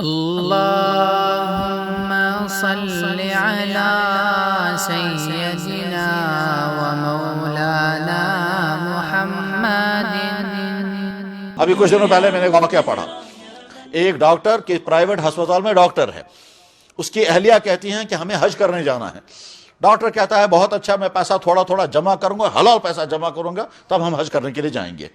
اللهم صل على سيدنا ومولانا محمد۔ ابھی کچھ دنوں پہلے میں نے واقعہ پڑھا، ایک ڈاکٹر کے پرائیویٹ ہسپتال میں ڈاکٹر ہے، اس کی اہلیہ کہتی ہیں کہ ہمیں حج کرنے جانا ہے۔ ڈاکٹر کہتا ہے بہت اچھا، میں پیسہ تھوڑا تھوڑا جمع کروں گا، حلال پیسہ جمع کروں گا، تب ہم حج کرنے کے لیے جائیں گے۔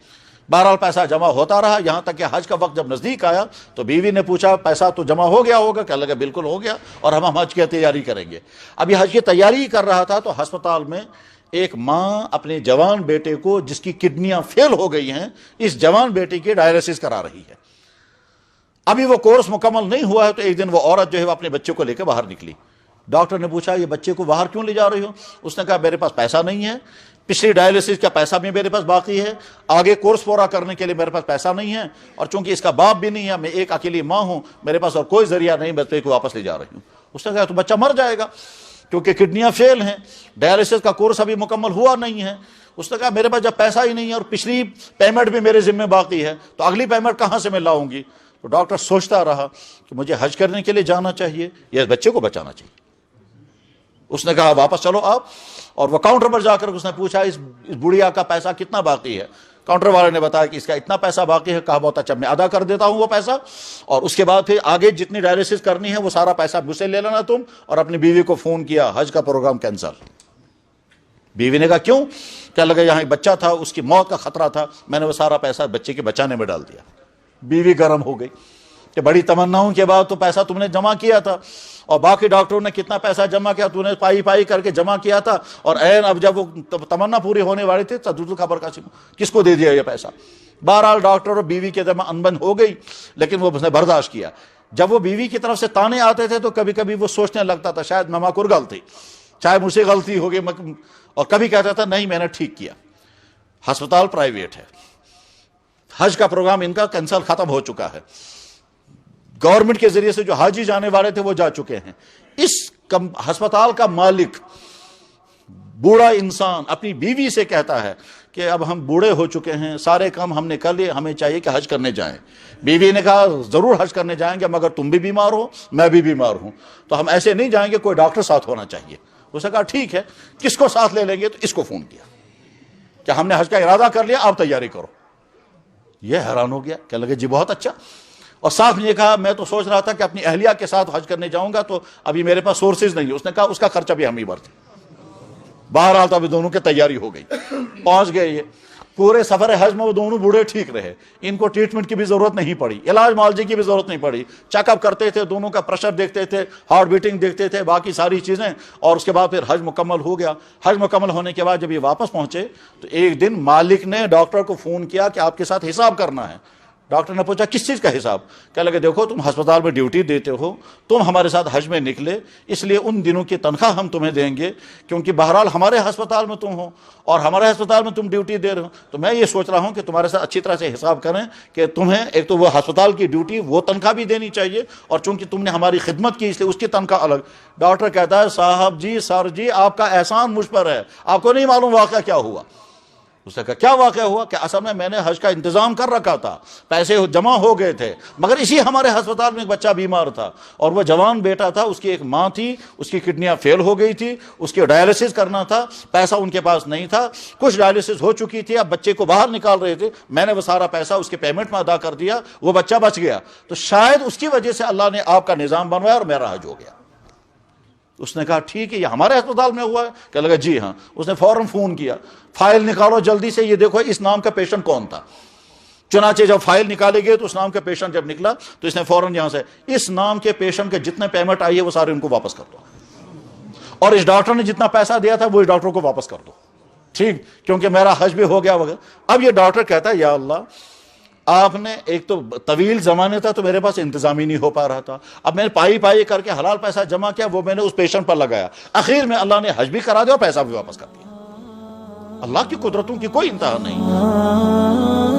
بہرحال پیسہ جمع ہوتا رہا، یہاں تک کہ حج کا وقت جب نزدیک آیا تو بیوی نے پوچھا پیسہ تو جمع ہو گیا ہوگا؟ کہنے لگا بالکل ہو گیا، اور ہم حج کی تیاری کریں گے۔ اب یہ حج کی تیاری کر رہا تھا تو ہسپتال میں ایک ماں اپنے جوان بیٹے کو، جس کی کڈنیاں فیل ہو گئی ہیں، اس جوان بیٹے کی ڈائلیسس کرا رہی ہے۔ ابھی وہ کورس مکمل نہیں ہوا ہے تو ایک دن وہ عورت جو ہے وہ اپنے بچے کو لے کے باہر نکلی۔ ڈاکٹر نے پوچھا یہ بچے کو باہر کیوں لے جا رہی ہو؟ اس نے کہا میرے پاس پیسہ نہیں ہے، پچھلی ڈائلیسس کا پیسہ بھی میرے پاس باقی ہے، آگے کورس پورا کرنے کے لیے میرے پاس پیسہ نہیں ہے، اور چونکہ اس کا باپ بھی نہیں ہے، میں ایک اکیلی ماں ہوں، میرے پاس اور کوئی ذریعہ نہیں، بچے کو واپس لے جا رہی ہوں۔ اس نے کہا تو بچہ مر جائے گا کیونکہ کڈنیاں فیل ہیں، ڈائلیسس کا کورس ابھی مکمل ہوا نہیں ہے۔ اس نے کہا میرے پاس جب پیسہ ہی نہیں ہے اور پچھلی پیمنٹ بھی میرے ذمہ باقی ہے تو اگلی پیمنٹ کہاں سے میں لاؤں گی؟ تو ڈاکٹر سوچتا رہا کہ مجھے حج کرنے کے لیے جانا چاہیے یا بچے کو بچانا چاہیے۔ اس نے کہا واپس چلو آپ، اور وہ کاؤنٹر پر جا کر اس نے پوچھا اس بڑھیا کا پیسہ کتنا باقی ہے؟ کاؤنٹر والے نے بتایا کہ اس کا اتنا پیسہ باقی ہے۔ کہا بہت اچھا، میں ادا کر دیتا ہوں وہ پیسہ، اور اس کے بعد پھر آگے جتنی ڈائلیسس کرنی ہے وہ سارا پیسہ مجھ سے لے لینا تم۔ اور اپنی بیوی کو فون کیا، حج کا پروگرام کینسل۔ بیوی نے کہا کیوں؟ کہنے لگا یہاں ایک بچہ تھا، اس کی موت کا خطرہ تھا، میں نے وہ سارا پیسہ بچے کے بچانے میں ڈال دیا۔ بیوی گرم ہو گئی کہ بڑی تمناؤں کے بعد تو پیسہ تم نے جمع کیا تھا، اور باقی ڈاکٹروں نے کتنا پیسہ جمع کیا، تو نے پائی پائی کر کے جمع کیا تھا، اور عین اب جب وہ تمنا پوری ہونے والی تھی تو خبر کس کو دے دیا یہ پیسہ؟ بہرحال ڈاکٹر اور بیوی کے درمیان انبن ہو گئی، لیکن وہ اس نے برداشت کیا۔ جب وہ بیوی کی طرف سے تانے آتے تھے تو کبھی کبھی وہ سوچنے لگتا تھا شاید مما کو غلطی، چاہے مجھ سے غلطی ہوگی، اور کبھی کہتا تھا نہیں میں نے ٹھیک کیا۔ ہسپتال پرائیویٹ ہے، حج کا پروگرام ان کا کینسل ختم ہو چکا ہے، گورنمنٹ کے ذریعے سے جو حاجی جانے والے تھے وہ جا چکے ہیں۔ اس ہسپتال کا مالک بوڑھا انسان اپنی بیوی سے کہتا ہے کہ اب ہم بوڑھے ہو چکے ہیں، سارے کام ہم نے کر لیے، ہمیں چاہیے کہ حج کرنے جائیں۔ بیوی نے کہا ضرور حج کرنے جائیں گے مگر تم بھی بیمار ہو، میں بھی بیمار ہوں، تو ہم ایسے نہیں جائیں گے، کوئی ڈاکٹر ساتھ ہونا چاہیے۔ اس نے کہا ٹھیک ہے، کس کو ساتھ لے لیں گے؟ تو اس کو فون کیا کہ ہم نے حج کا ارادہ کر لیا، آپ تیاری کرو۔ یہ حیران ہو گیا، کہنے لگے جی بہت اچھا، اور ساتھ میں یہ کہا میں تو سوچ رہا تھا کہ اپنی اہلیہ کے ساتھ حج کرنے جاؤں گا تو ابھی میرے پاس سورسز نہیں ہے۔ اس نے کہا اس کا خرچہ بھی ہم ہی بھرتے۔ بہرحال تو ابھی دونوں کی تیاری ہو گئی، پہنچ گئے۔ یہ پورے سفر حج میں وہ دونوں بوڑھے ٹھیک رہے، ان کو ٹریٹمنٹ کی بھی ضرورت نہیں پڑی، علاج معالجے کی بھی ضرورت نہیں پڑی، چیک اپ کرتے تھے، دونوں کا پریشر دیکھتے تھے، ہارٹ بیٹنگ دیکھتے تھے، باقی ساری چیزیں، اور اس کے بعد پھر حج مکمل ہو گیا۔ حج مکمل ہونے کے بعد جب یہ واپس پہنچے تو ایک دن مالک نے ڈاکٹر کو فون کیا کہ آپ کے ساتھ حساب کرنا ہے۔ ڈاکٹر نے پوچھا کس چیز کا حساب؟ کہنے لگے دیکھو تم ہسپتال میں ڈیوٹی دیتے ہو، تم ہمارے ساتھ حج میں نکلے، اس لیے ان دنوں کی تنخواہ ہم تمہیں دیں گے، کیونکہ بہرحال ہمارے ہسپتال میں تم ہو اور ہمارے ہسپتال میں تم ڈیوٹی دے رہے ہو، تو میں یہ سوچ رہا ہوں کہ تمہارے ساتھ اچھی طرح سے حساب کریں کہ تمہیں ایک تو وہ ہسپتال کی ڈیوٹی وہ تنخواہ بھی دینی چاہیے، اور چونکہ تم نے ہماری خدمت کی اس لیے اس کی تنخواہ الگ۔ ڈاکٹر کہتا ہے صاحب جی، سر جی، آپ کا احسان مجھ پر ہے، آپ کو نہیں معلوم واقعہ کیا ہوا۔ اس نے کہا کیا واقعہ ہوا؟ کہ اصل میں نے حج کا انتظام کر رکھا تھا، پیسے جمع ہو گئے تھے، مگر اسی ہمارے ہسپتال میں ایک بچہ بیمار تھا، اور وہ جوان بیٹا تھا، اس کی ایک ماں تھی، اس کی کڈنیاں فیل ہو گئی تھی، اس کی ڈائلیسس کرنا تھا، پیسہ ان کے پاس نہیں تھا، کچھ ڈائلیسس ہو چکی تھی، اب بچے کو باہر نکال رہے تھے، میں نے وہ سارا پیسہ اس کے پیمنٹ میں ادا کر دیا، وہ بچہ بچ گیا، تو شاید اس کی وجہ سے اللہ نے آپ کا نظام بنوایا اور میرا حج ہو گیا۔ اس نے کہا ٹھیک ہے، یہ ہمارے ہسپتال میں ہوا ہے؟ کہنے لگا جی ہاں۔ اس نے فوراً فون کیا، فائل نکالو جلدی سے، یہ دیکھو اس نام کا پیشنٹ کون تھا۔ چنانچہ جب فائل نکالے گئے تو اس نام کا پیشنٹ جب نکلا تو اس نے فوراً یہاں سے اس نام کے پیشنٹ کے جتنے پیمنٹ آئی ہے وہ سارے ان کو واپس کر دو، اور اس ڈاکٹر نے جتنا پیسہ دیا تھا وہ اس ڈاکٹر کو واپس کر دو، ٹھیک، کیونکہ میرا حج بھی ہو گیا وغیرہ۔ اب یہ ڈاکٹر کہتا ہے یا اللہ، آپ نے ایک تو طویل زمانے تھا تو میرے پاس انتظام ہی نہیں ہو پا رہا تھا، اب میں نے پائی کر کے حلال پیسہ جمع کیا، وہ میں نے اس پیشنٹ پر لگایا، اخیر میں اللہ نے حج بھی کرا دیا اور پیسہ بھی واپس کر دیا۔ اللہ کی قدرتوں کی کوئی انتہا نہیں۔